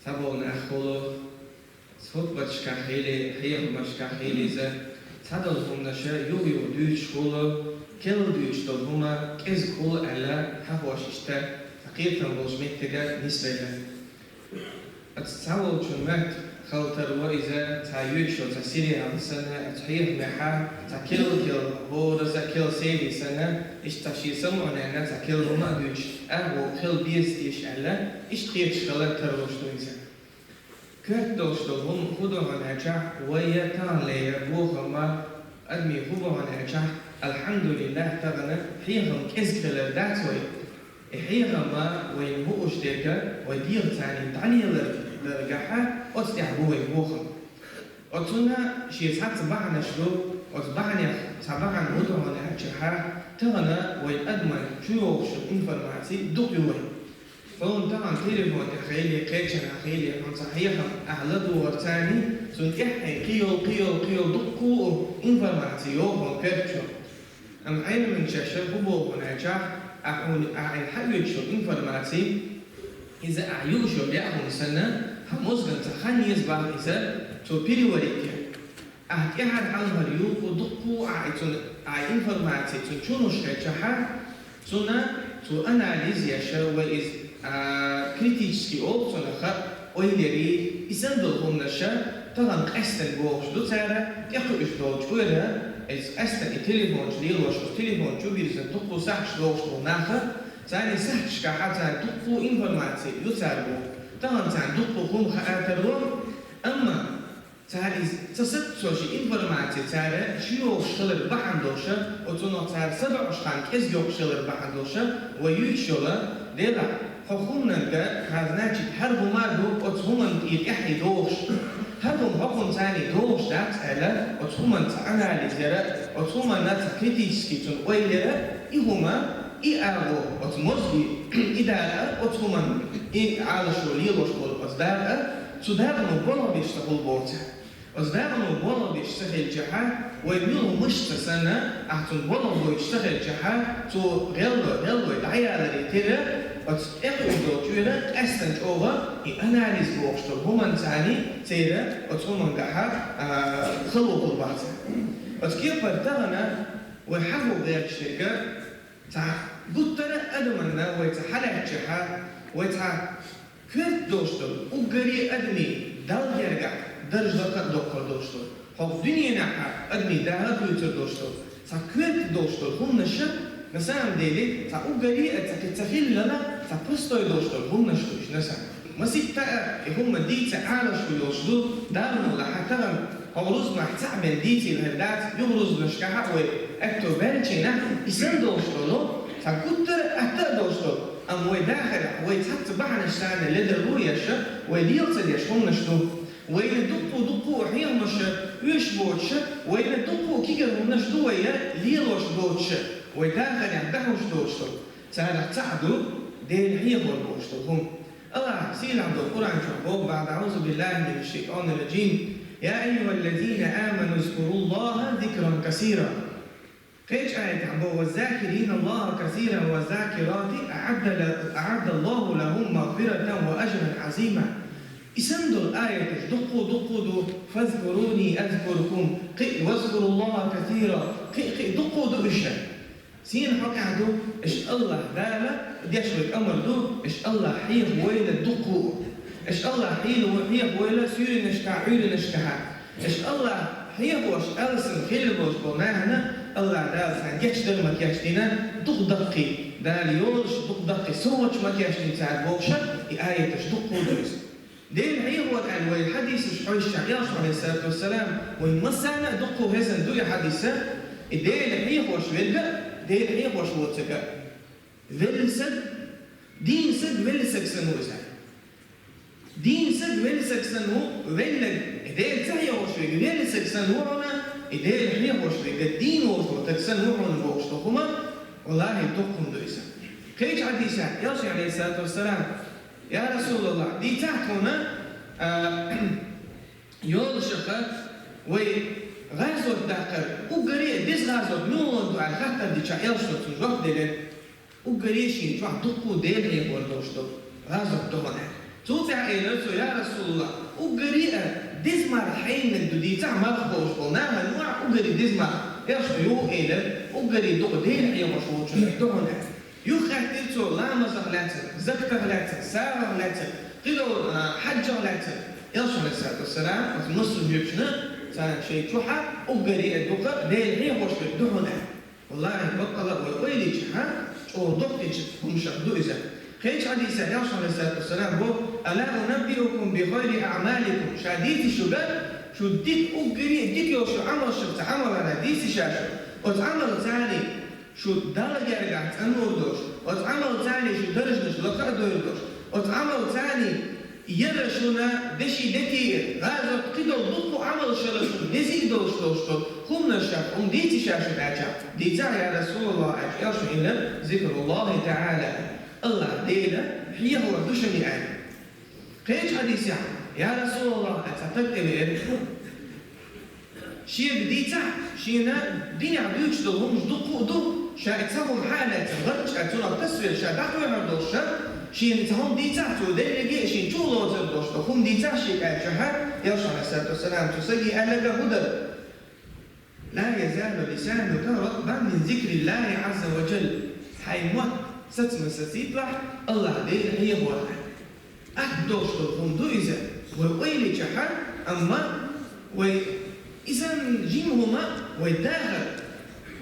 Sabon acholo, Sfotbatschka hele, Heermaschka heleze, Sadal Humnasha, Yugi Duch Holo, Kel Duch Dolhuma, Kez Hol Alla, Hawashista, Akirtan Bosmetiga, Nisvela. At Sawol Chumet, Haltarwa is a Tayush or Syria Sana, Tahir Meha, Takil Kill, Bodas a Kill Sadi Sana, Ishtashi someone and that's a Kill Rumaduch, Abo Kill Biestish Alla, Ishtich Haltarwa. كرتوش دوهم خدوها نجاح ويتان ليبوهما أدمي خدوها نجاح الحمد لله تغنى حيهم كزكلا داتوي حيهما وينبوش ديكا ودير تاني تاني لرجحها أستعبوه يبوهم أتونا شيء ساتبعنا شلو أتبعنا سبعنا خدوها نجاح تغنى ويأدمن شو إنفورماتي دقيوه فهم طبعا تليفون تخيلي قيتشن أخيلي عن صحيحة أحلطوا ورتاني سن إحي قيل دقوا إنفورماتيوهم كرتشو أم عين من شاشة هبو ونجاح أعين حيوشو إنفورماتي إذا أعيوشو بيأهم سنة هموزغن تخاني يزبع إذا تو بيري وريكي أحد عنها اليوكو دقوا أعي إنفورماتي تنشونوش كرتشها سنة تو أناليزيا شو وإذ kritički opcionaha oileri isendolhum nasha tagan esten box dutsara yahu isdolch ora es esten telefon lilosh telefon chubirzen tuqu sahsh dosh naha zani sahsh ka hatta tuqu informatie dutsarbo tagan zan tuqu hum khaatarwa amma zani tasatsoshi informatie zara shio shler bahandosha otono zar sab'a shkan ez yok shler bahandosha wa yushola dela حكومنا ده هذناتي هربوا مارو أتهمن يحيي دوش هربوا حكم ثاني دوش ده على أتهمن تعالى لزيرة أتهمن ناس كريتيسكي تون ويلرة إهما إعلو أتمرزي إدارة أتهمن على شو ليلوش بول أصدارة سدارة نبلا بيشتغل بورتها أصدارة نبلا بيشتغل جحا ويبيلو مش سنة أحسن بلا بيشتغل جحا تو غلو العيال اللي ترى Als doorturen, estend over in analyse voorstel, hoe man zani, zere, als hoe man gaat, geloof wat. Als keer per tagna, we hebben werkstukken, ta goedere ademana, we ta halakjeha, we ta kurt doorstel, ugari admi, dal jerga, darjaka dokker doorstel. Hof dunia naha, admi daar kuter doorstel. Ta kurt doorstel, hoe nashat. مثلا ديلي تاو غري تخيل لنا تبستو يدوشتو هم نشوش نسا مسيك تا هم دي تعالى شو يوشدو دارنا لحتى هورز ما تعمل ديتي الهدات يغرز نشكها واكتو بنتينا يسندوشتو لو تكتر حتى دوشتو ام وي داخل وي تحت بحنا شتانا لدرويش وليلت ديش هم نشتو وين دقوا حيهم مش يشبوتش وين دقوا كيكر هم نشتو ويا ليلوش بوتش ويداخل يعدهوش دوشتو سهل تعدو دين هي بوشتو هم الله سيل عبد القرآن شعبوب بعد أعوذ بالله من الشيطان الرجيم يا أيها الذين آمنوا اذكروا الله ذكرا كثيرا قيش آية عبوب والذاكرين الله كثيرا والذاكرات أعد الله لهم مغفرة وأجرا عظيما اسندوا الآية دقوا فاذكروني أذكركم واذكروا الله كثيرا دقوا دقشا سين حكاهدو إيش الله دالا ديشرك أمر دو إيش الله حيه ويلا دقو إيش الله حيه ويلا سيري نشكا عيري نشكها إيش الله حيه وش ألسن خيل بوش بوناهنا الله دال سان يشتغل مكياشتنا دق دقي دال يولش دق دقي سوتش مكياشتين ساعد بوشا آية دقو دويس دين حيه وكان والحديث شحوي الشعياش عليه الصلاة والسلام ويمسعنا دقو هزن دوي حديثة دين حيه وش ويلقى دين هي وش وتجا فيلسد دين سد فيلسك سنو إزاي دين سد فيلسك سنو فيلك دين تحيا وش فيلسك سنو رنا دين هي وش فيك دين وش وتكسنو رنا وش تقوما والله تقوم دويسا كيش حديثة ياشي عليه الصلاة والسلام يا رسول الله دي تحكونا يول شقة وي غازو داخل وقريه ديس غازو نون على خاطر دي تشايلش تروح ديل وقريه شي تروح دقو ديل هي بوردوشتو غازو دوغنا توتع إلى يا رسول الله أجري دزمر حين الدودي تعمل خوش قلنا نوع أجري دزمر يشيو إلى أجري دقدين هي مشروط دهنا يخاطر تو لا مزغلاتر زكتغلاتر سارغلاتر قلو حجغلاتر يشيو السلام نص بيبشنا سان شيء توحى أجري الدقة دين هي مشروط دهنا والله بطل ويلي جها أو دقتش هم شدوا إذا خيش حديث يوسف عليه الصلاة والسلام هو ألا أنبئكم بخير أعمالكم شديد الشباب شو ديك أجري ديك يوسف عمل شفت عمل على ديس شاشة وتعمل ثاني شو درجة رجعت أنوردوش وتعمل ثاني شو درجة شو لقى دوردوش وتعمل ثاني يرشونا دشي دكي غازت كده ضبط عمل شلشو دزي دوش دوشتو هم نشاف ديتي شاشة عجاب ديتا يا رسول الله أجيش إلا ذكر الله تعالى الله دينا هي هو دشني أنا قيش حديث يا رسول الله أتعتقد بإيه شيء بديتا شينا دنيا بيوش دوهم دقوا دو شايتهم حالة غرش أتونا بتسويل شادقوا يهردوش شين تهم ديتا تو دلقي شين شو لوزر دوش هم ديتا شيء أجهر يوصل عليه الصلاة والسلام تسجي أهلك هدى لا يزال لسانك رطبا من ذكر الله عز وجل حيموت ستم ستيطلع الله دين هي هو أحدوش هم دو إذا وإلي جحر أما وإذا جيمهما ويداخل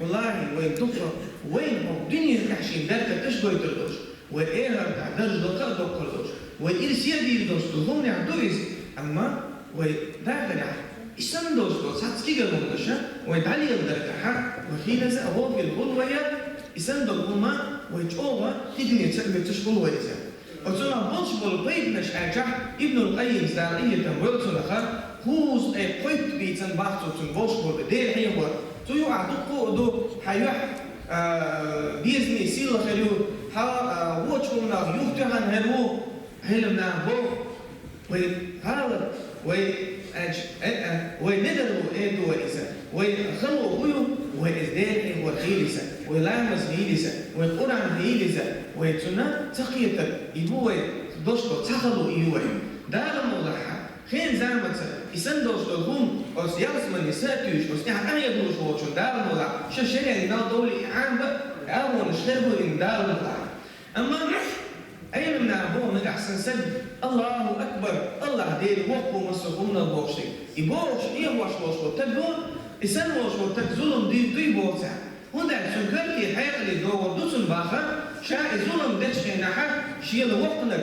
والله وين تفرق وين هم دنيا كحشين ذلك تشبه يتردوش وإيهر تعدرج دقاء دقردوش وإرسيا ديردوش هم يعدو إذا أما ويداخل إسان دوش دوش هاتسكيغا مونشا ويدعلي الدرجة حق وخينا زأهو في الغلوية إسان دوهما ويجوها تدني تسلم تشبه ويزا وصنا بولش بالبيت مش أجح ابن القيم زارية تنبولت الأخر هوز قيت بيتن باحثو تنبولش بالبديل هي هو تيو عدوكو دو حيوح بيزني سيل خليو ووشونا يفتحن هلو هلمنا بو ويغالب ويندروا إيدو وإسا ويخلوا هيو وإزداد وخيلسا ويلامس هيلسا ويقران هيلسا ويتنا تقية إبوه دوشتو تخلوا إيوه دار موضحة خين زامت إسان دوشتو هم أسيالس من يساتيوش أسيح أهيا دوش ووشون دار موضحة شاشريا لنا دولي إعام أول شلبو إن دار موضحة أما أين من أبوه من أحسن سد الله أكبر الله دير وقو مسخونا بوشي يبوش إيه وش تدو إسان وش تدزلهم دي بوسع هنا سكرتي حياة اللي دور دوسن باخر شاء ظلم دشخي نحا شيء الوقت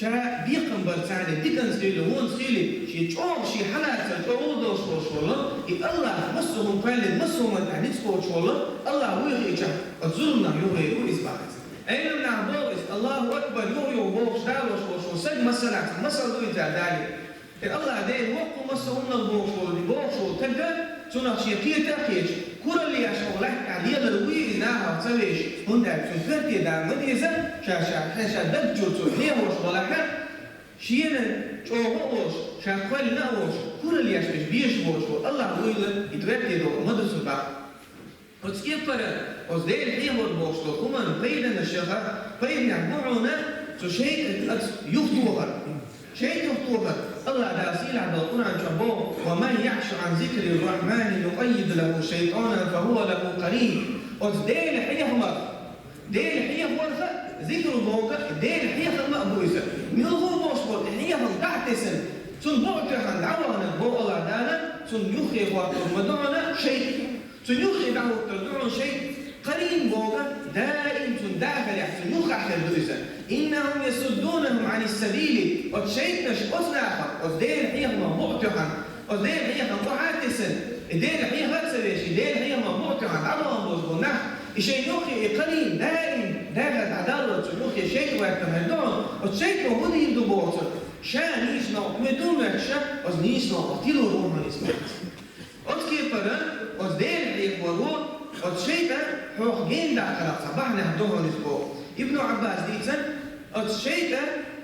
شاء بيقم برسالة ديكن سيلو هون سيلي شيء تشوف شيء حالات تقول دوش والله الله مسهم فعلا مسهم الحديث والله الله ويجي الظلم يوهي وإثبات أين من عبوس الله أكبر يوهي وبوش داروش وشو سج مسألة دوي تعدالي الله دين وقو مسهم البوش والبوش وتبدأ سنة شيكية تأكيش كل اللي يشغلك عليه الروي إنها تسويش هندك سنفرتي دا مديزة شاشا دبجو تحيه وش ولكن شينا شوهوش شاقوال ناوش كل اللي يشغلش بيش وش الله ويلا يتركي دو مدرسة بقى وتسكيبر وزدير حيوان بوشتو كمان بيدنا الشغل بيدنا عبوعنا شيء يخطوها شيء يخطوها الله داسيل عبد القرآن شبه ومن يعش عن ذكر الرحمن يقيد له شيطانا فهو له قرين وزدير حيوان دير حيوان ذكر بوكا دير حيوان مقبوزة نلغو بوشبوت حيوان تعتسن سن بوكا دعوانا بو الله دانا سن يخي وقت مدعنا شيء سنيوخي دعوة تدعون شيء قرين بوغا دائم داخل يحسن يوخح للدوزة إنهم يصدونهم عن السبيل وتشيء نش أصلاحا وزدير حيه مبوعتها وزدير حيه مبوعاتسا دير حيه غتسبيش دير حيه مبوعتها دعوة مبوزبونا إشي يوخي قرين دائم داخل عدالة سنيوخي شيء ويكتمهدون وتشيء وهو يبدو بوغتر شان يسنو مدون وحشا وزنيسنو وطيلو روما نسمات وتكيفرا وزدير حيه وهو وتشيء هو جين داخل صباحنا هدوه نسبوع ابن عباس ديتن وتشيء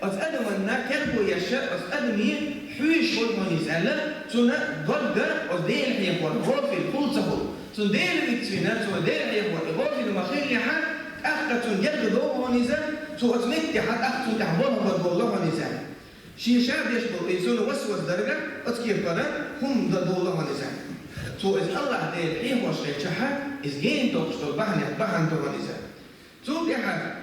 وتأدم النا كربو يشاء وتأدمي حوش والمن يسأله تنا ضرقة وزدير حيه وهو في الكل سهول تندير بيتسوينا تندير حيه وهو في المخيل يحا أخذتون يقدروا هنيزا تو أتمت حد أخذتون تعبوها بدولة هنيزا شيء شاب يشبه إنسان وسوس درجة أتكيف كذا هم بدولة هنيزا تو إذ الله ده إيه هو شيء شحا إذ جين توقشتو بحن تو هنيزا تو بيها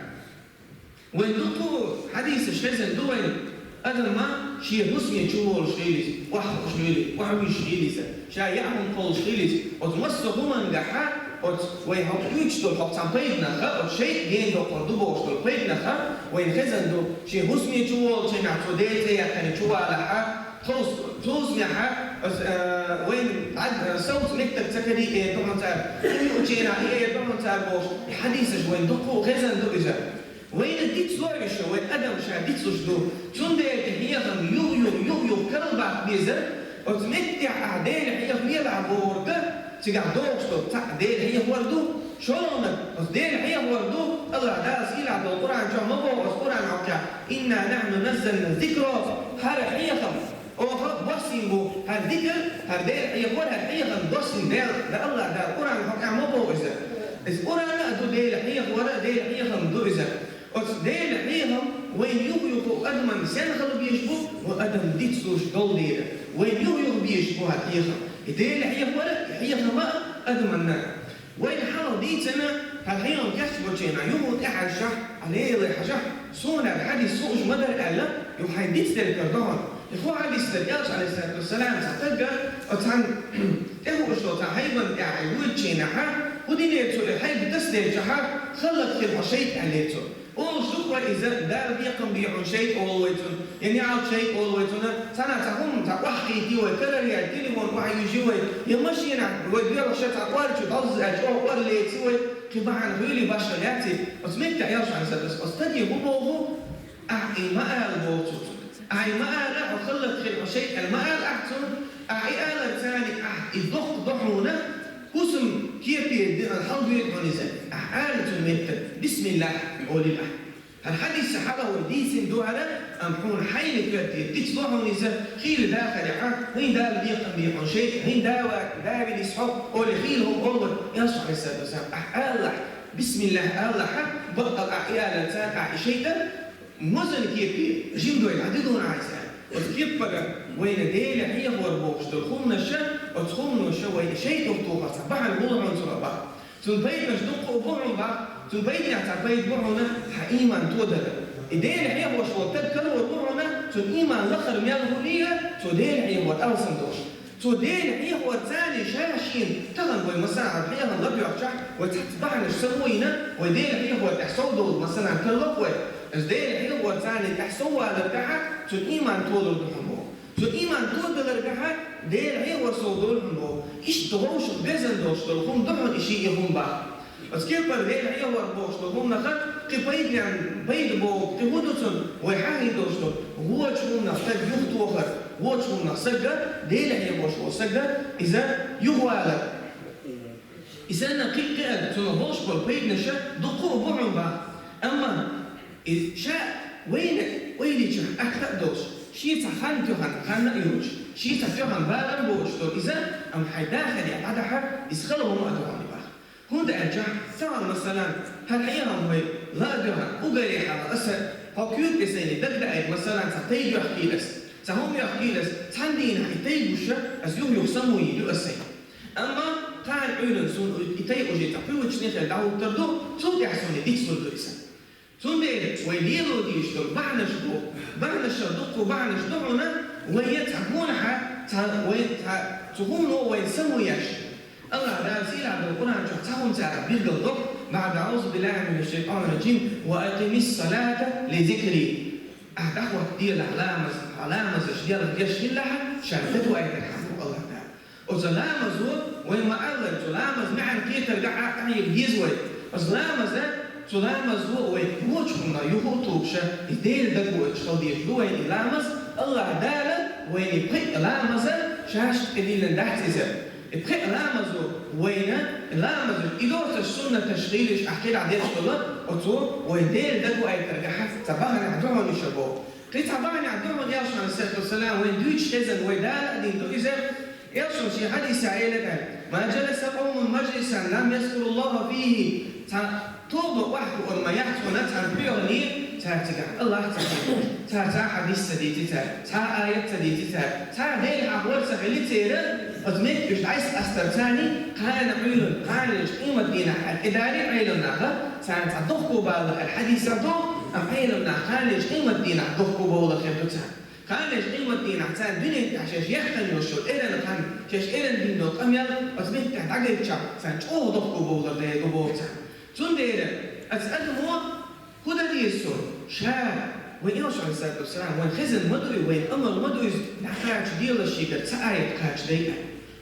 وين دوتو حديث الشيزن دوين أدم ما شيء مسمي شوول شيليس واحد شيليس شاي يعمل كل شيليس وتمسك هما نجحا ويهاب يجتو الحب تنبيدنا خا شيء جين دو قردوبو وشتو بيدنا خا وين خزن دو شيء مسمي شوول شيء نعتو ديتي يعني شو على حا توز ميحا وين عد صوت نكتب سكري إيه طبعا تاب وجينا إيه طبعا تابوش حديث وين دقو خزن دو إجا وين ديت سوري شو وين أدم شا ديت سوشدو تون ده هي غم يو كلبا بيزر وتمتع عدين هي هي العبور تيجي دوشتو تعدين هي وردو شلون وتدين هي وردو الله دار سيل عبد القرآن جا ما هو القرآن عجا إنا نحن نزلنا الذكر هر هي غم أو بسيم بو هالذكر هردين هي ورا هي غم بسيم ده الله دار القرآن عجا ما هو إذا القرآن أدو ديل هي ورا ديل هي غم دو إذا وتدين حيهم وين يغيو أدم سن خلو بيشبو وأدم ديت سوش دول ديره وين يغيو بيشبو هاتيهم ديل حيه ولا حيه ما أدم النار وين حاول ديت سنة هالحيهم كسبوا شينا يوم أحد شح عليه حشح صونا الحديث سوش مدر ألا يحيديت تلكردان يخو حديث تلقاش عليه الصلاة والسلام تلقى وتعن إهو إشلو تعيبا يعيود شينا حا ودين يتسو الحيب تسلي جحا خلق في الحشيت عليتو شكرا إذا دار بيقم بيعون شيء أولويتون يعني عاد شيء أولويتون سنة تهم تحقي دي وكرر يا تليفون وعي يجوا يمشينا ويبيعوا شيء تقارش وتعز أجوا ولا يسوي كبعان هولي بشرياتي أسمعت يا شو عن بس أستدي هو أعي ما البوتو أعي ما لا وخلق في شيء الماء أحسن أعي آل ثاني الضغط ضحونا قسم كيف الحمد لله نزل أحالة المتر بسم الله يقول الله الحديث الصحابة والديسين دو على أمحون حين كرتي تتصبحوا نزل خيل داخل عام هين دا بيقم بيقون شيء هين دا بيسحب أول خيلهم أول يصح السادة والسلام أحالة بسم الله الله حق بطل أحيانا تان أحشيتا مزن كيف جيم يعددون عايزان وكيف بقى وين ديل هي هو البوكس تدخلنا الشا وتدخلنا الشا وين شيء تطوق صباح البوضع من صباح تنبيت مش دق بوعهم بقى تنبيت يعتبيت بوعنا حقيما تودل ديل هي هو شو تذكر وبوعنا تنيما لخر مياله ليها تديل هي هو أرسم دوش تديل هي هو ثاني شاشين تغن وين مثلا هي هو لبي عشان وتتبعنا السوينا وديل هي هو تحصل مثلا كلوك ديل هي هو ثاني تحصل على الرجحة تنيما تودل بحمو تنيما تودل الرجحة ديل هي هو صودل بحمو إيش تغوش بزن دوش تلقون ضمن إشي يهم بقى بس كيف ديل هي هو البوش تلقون نخد كبيد يعني بيد بو تهودتون ويحاهي دوشتون هو شو نفتج يخطو آخر هو شو نسجل ديل هي بوش وسجل إذا يهوالك إذا نقيق قاعد تنبوش بالبيد نشا دقوا بعض بقى أما إذا شاء وين يجي أكثر دوش شيء تخان تخان خان يروش شيء تخان بارم بوشتو إذا أم حداخل يعدها يسخلهم أدوان بقى هون أرجع سواء مثلا هالحيام هي لا جهان وقالي حاجة أسا هكيوت إساني دقدق مثلا تيجي يحكي لس سهم يحكي لس تندين حتى وش أزيو يقسموا يدو أسا أما كان عيون سون يتي أجي تقوي وشنيخ الدعوة تردو شو تحسون ديك سون دويسا سون ده ويليرو ديشتو بعنا شدو بعنا شدو بعنا شدونا ويتعبونها تهونوا ويسموا ياش الله راسيل عبد القرآن تحتهم تعب بالقلب بعد أعوذ بالله من الشيطان الرجيم وأقم الصلاة لذكري أحدثوا كثير علامة شديدة يشهد لها شهدته أيضا حفظ الله تعالى وسلامة زور وما أغلب سلامة معن كي ترجع أحيي بيزوي وسلامة سلامة زور ويموتشنا يهوتوشة يدير دقوا إشتودي يشلوه إلامة الله دالة وين يبقى لامة شاش قليلا دحت إذا بخير لامزو وين لامزو إدارة السنة تشغيلش أحكي عديد شغلة أطور ويدير دقوا أي ترجحات تبعني عدوهم يشبهوا قلت تبعني عدوهم ياشو عليه الصلاة والسلام وين دويتش إذن ويدال دين دو إذن ياشو شي حديث عيلة ما جلس قوم مجلسا لم يذكر الله فيه توضع واحد وما يحصل عن بيوني تاتجع الله تا حديث سديتي تا آية سديتي تا دين عقول سهلي تيرا أزمت إيش عايز أسترتاني كان عيلون كان قيمة دينا الإداري عيلون ناقة كان تضحكوا بالله الحديث ده أم عيلون ناقة كان قيمة دينا تضحكوا بالله خيبتها كان قيمة دينا كان دنيا عشان يحتل يوشل إيران كان كش إيران دين دوت أميال أزمت تعجب شاب كان شو ضحكوا بالله ده جبوتها تندير أسأله هو كده يسون شاب وين يوصل عليه الصلاة والسلام وين خزن مدوي وين أمر مدوي نحتاج ديال الشيء تساعد كاش دايما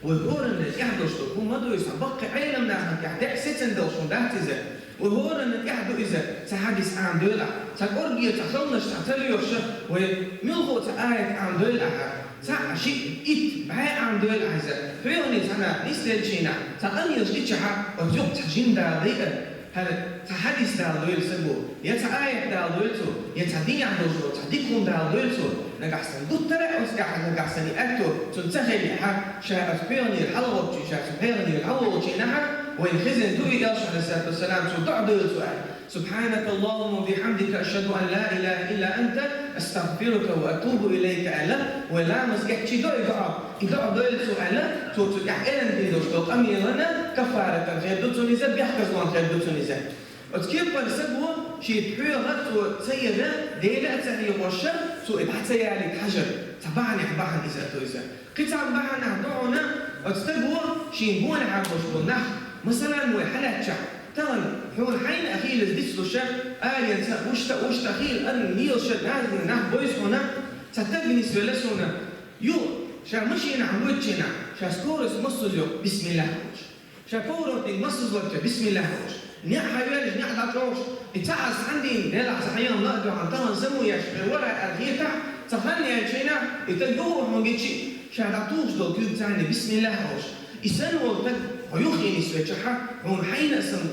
وهورن يحدث هو مدوي سبق عيلم نحن يحدث ستن دوشون دهتزه وهورن يحدث إذا سحدث عن دولا سأرجع تخلص تعتليوش وملغو تآية عن دولا شيء إت بعي عن دولا هذا فيوني سنا نستل شينا سأنيش إتشها وجوب تجين داليئة هذا تحدث دالويل سبو يتآية دالويلتو يتدين عدوشو تديكون دالويلتو نقحسن دوترة أسكح نقحسن أكتو تنتخي لها شاءت بيوني الحلوة شاءت بيوني الحلوة نحن وينخزن دوي يرشح الصلاة والسلام تعدو السؤال سبحانك اللهم وبحمدك أشهد أن لا إله إلا أنت أستغفرك وأتوب إليك ألا ولا مسجد شيء إذا دوي السؤال توتو يحكيلن ديدوش دوت أمي لنا كفارة غير دوتو نزاد بيحكزون غير دوتو نزاد وتكيف بالسبوة شيء بحيرات وسيدة ديلة تسعي وشر سوء بحثي عليك حجر تبعني حباها إذا تويزا قطع بحنا هدوعنا وتستبوة شيء بونا عبوش بالنخ مثلا وحلات شعب تغن حول حين أخيل الدسلو شر ينسى وشتا أخيل أن نيل شر هذا النخ بويس هنا ستبني سولسونا يو شا مشينا عموتشنا شا سكورس مصوزيو بسم الله روش شا كورو مصوزيو بسم الله روش نيا حيوانش نيا داتروش اتعس عندي نلع صحيان نقدر عن طهن سمو يشبه ورا الغيتا صفاني الشينا يتلقوه مجيتشي شادعتوش دو كيوب تاني بسم الله روش يسنو التد ويخي نسويتشحا هون حين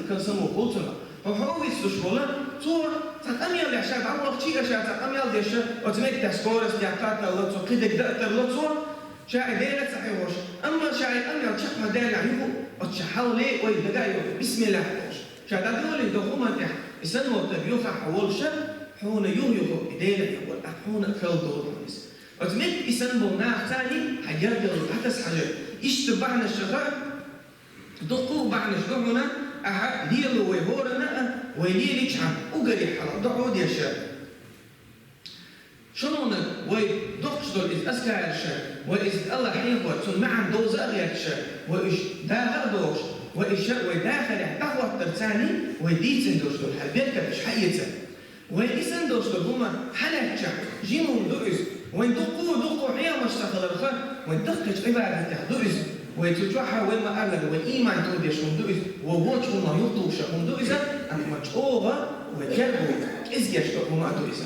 كان سمو قلتنا وحوي سوشولا صور تقاميال يحشاد عوض شيء شاد تقاميال ديش وتميك تسكورس ديعتاتا لطو قدك دقتر لطو شاعر ديلة صحيحوش أما شاعر أميال تشحها ديلة عيوه وتشحاو ليه ويدقايو بسم الله روش شاعر دولي دوخوما تح يسنو التبيوخا حول شر حون يوهيوه إديلة يقول حون خل دور مونيس وتميك يسنبو ناخ تاني حيرجل حتس حجر يشتبعنا الشغار دقوه بعنا شغرنا ليلو ويهورنا ويليلي شعب وقري حلا دعود يا شاب شلون ويدقش دول إذ أسكى الشاب وإذ الله حيقوى تون معن دوز أغير الشاب وإيش داخل دوش وإيش ويداخل يحتقوى الترتاني ويديتن دوش دول حبيتك مش حيتن ويسن دوش دول هما حلات شعب جيمون دوئز وين دقوا حيا مشتغل الخير وين دقش عبادته دوئز ويتجوحها وين ما أغلق والإيمان توديش وندوئز ووجه ما يطوش وندوئزا أما مجعوغة ويجربوا إزيش وما دوئزا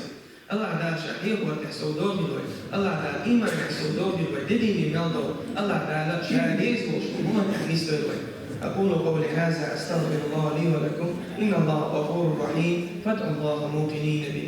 الله دا شاحيه وتحسو دوغي دوي الله دا إيمان يحسو دوغي دوي ديني ميلدو الله دا لا شاديز وشكوما تحنيس دوي أقول قولي هذا أستغفر الله لي ولكم إن الله غفور رحيم فادعوا الله موقنين به